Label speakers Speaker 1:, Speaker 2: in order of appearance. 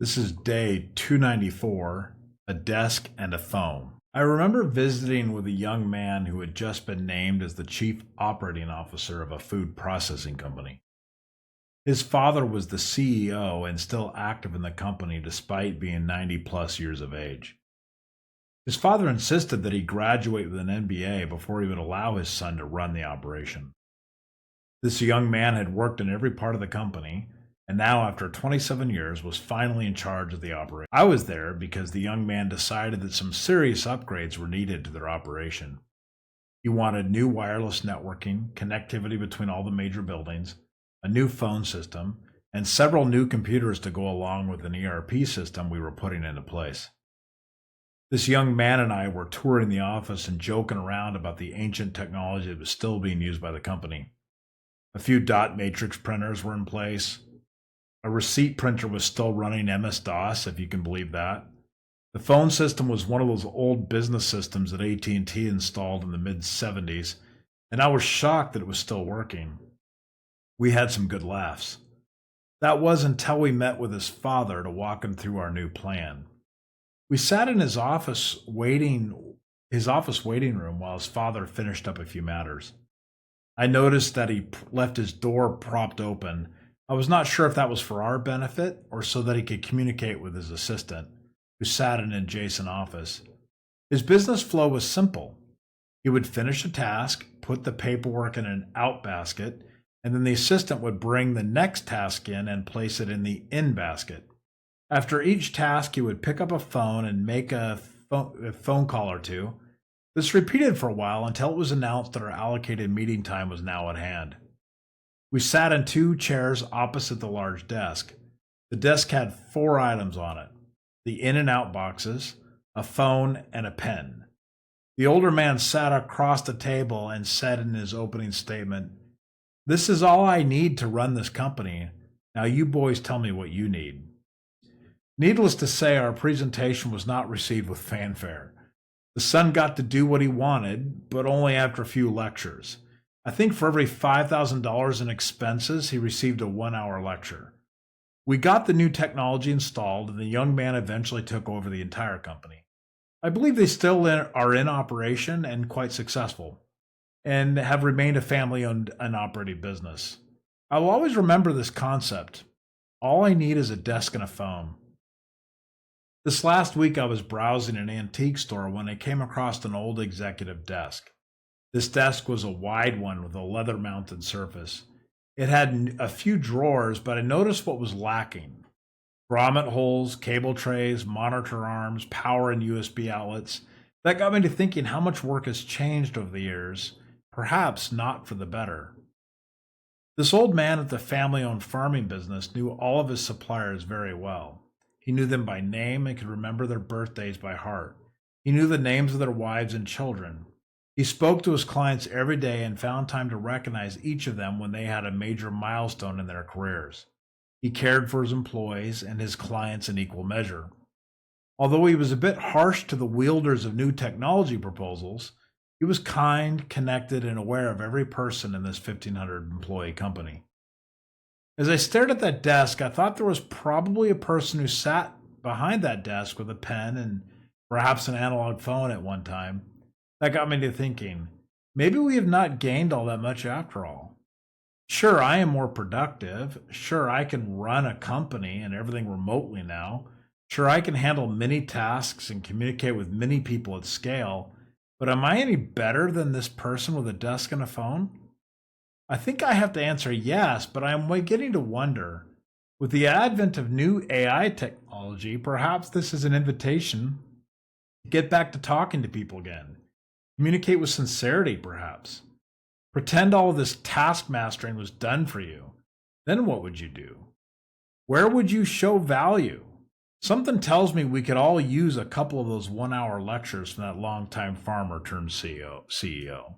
Speaker 1: This is day 294, a desk and a phone. I remember visiting with a young man who had just been named as the chief operating officer of a food processing company. His father was the CEO and still active in the company despite being 90 plus years of age. His father insisted that he graduate with an MBA before he would allow his son to run the operation. This young man had worked in every part of the company, and now, after 27 years, was finally in charge of the operation. I was there because the young man decided that some serious upgrades were needed to their operation. He wanted new wireless networking, connectivity between all the major buildings, a new phone system, and several new computers to go along with an ERP system we were putting into place. This young man and I were touring the office and joking around about the ancient technology that was still being used by the company. A few dot matrix printers were in place. A receipt printer was still running MS-DOS, if you can believe that. The phone system was one of those old business systems that AT&T installed in the mid-70s, and I was shocked that it was still working. We had some good laughs. That was until we met with his father to walk him through our new plan. We sat in his office waiting room while his father finished up a few matters. I noticed that he left his door propped open. I was not sure if that was for our benefit or so that he could communicate with his assistant, who sat in an adjacent office. His business flow was simple. He would finish a task, put the paperwork in an out basket, and then the assistant would bring the next task in and place it in the in basket. After each task, he would pick up a phone and make a phone call or two. This repeated for a while until it was announced that our allocated meeting time was now at hand. We sat in two chairs opposite the large desk. The desk had 4 items on it: the in and out boxes, a phone, and a pen. The older man sat across the table and said in his opening statement, "This is all I need to run this company. Now you boys tell me what you need." Needless to say, our presentation was not received with fanfare. The son got to do what he wanted, but only after a few lectures. I think for every $5,000 in expenses, he received a 1-hour lecture. We got the new technology installed, and the young man eventually took over the entire company. I believe they still are in operation and quite successful, and have remained a family-owned and operated business. I will always remember this concept. All I need is a desk and a phone. This last week, I was browsing an antique store when I came across an old executive desk. This desk was a wide one with a leather-mounted surface. It had a few drawers, but I noticed what was lacking: grommet holes, cable trays, monitor arms, power and USB outlets. That got me to thinking how much work has changed over the years, perhaps not for the better. This old man at the family-owned farming business knew all of his suppliers very well. He knew them by name and could remember their birthdays by heart. He knew the names of their wives and children. He spoke to his clients every day and found time to recognize each of them when they had a major milestone in their careers. He cared for his employees and his clients in equal measure. Although he was a bit harsh to the wielders of new technology proposals, he was kind, connected, and aware of every person in this 1,500-employee company. As I stared at that desk, I thought there was probably a person who sat behind that desk with a pen and perhaps an analog phone at one time. That got me to thinking, maybe we have not gained all that much after all. Sure, I am more productive. Sure, I can run a company and everything remotely now. Sure, I can handle many tasks and communicate with many people at scale. But am I any better than this person with a desk and a phone? I think I have to answer yes, but I'm beginning to wonder. With the advent of new AI technology, perhaps this is an invitation to get back to talking to people again. Communicate with sincerity, perhaps. Pretend all of this task mastering was done for you. Then what would you do? Where would you show value? Something tells me we could all use a couple of those 1-hour lectures from that longtime farmer turned CEO.